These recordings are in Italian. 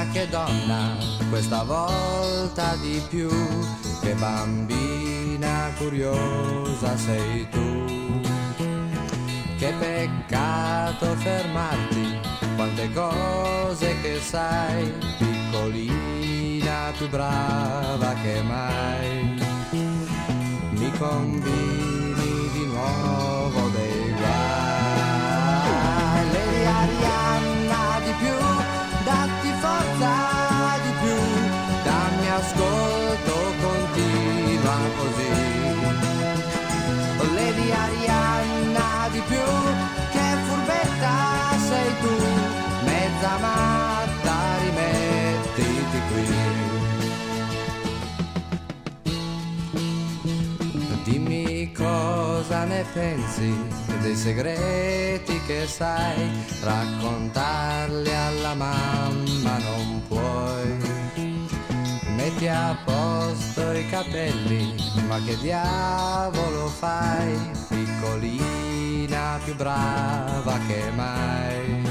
Ma che donna, questa volta di più, che bambina curiosa sei tu. Che peccato fermarti, quante cose che sai, piccolina più brava che mai. Mi combini di nuovo dei guai. Lady Arianna di più, datti forza di più, dammi ascolto, continua così. Lady Arianna di più, che furbetta sei tu, mezza matta, rimettiti qui. Dimmi cosa ne pensi dei segreti che sai, raccontarli alla mamma non puoi. Metti a posto i capelli, ma che diavolo fai, piccolina più brava che mai.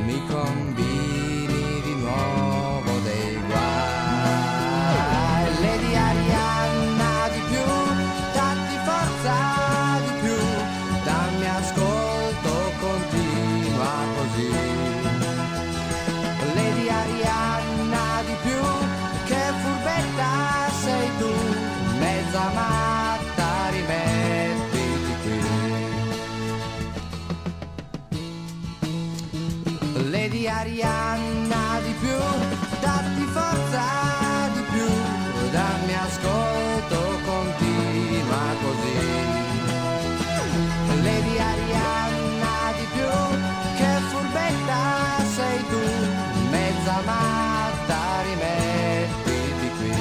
Mi combini di nuovo dei guai. Lady Arianna di più, datti forza di più, dammi ascolto, continua così. Lady Arianna di più, che furbetta sei tu, mezza matta, rimettiti qui. Lady Arianna di più, datti forza di più, dammi ascolto, continua così. Lady Arianna di più, che furbetta sei tu, mezza matta, rimettiti qui.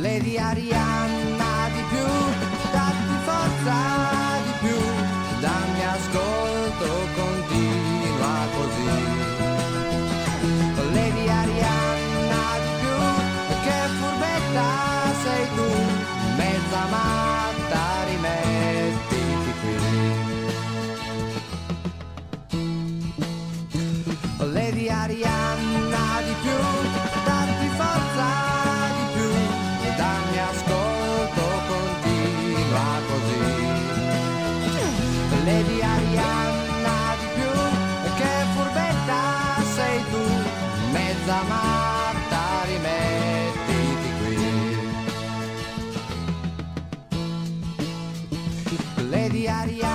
Lady Arianna di più, datti forza di più, dammi ascolto, continua così. Lady Arianna di più, che furbetta sei tu, mezza matta, rimettiti qui. Lady Arianna di più, datti forza di più, dammi ascolto, continua così. Lady Arianna di più, che furbetta sei tu, mezza matta, rimettiti qui. Lady Arianna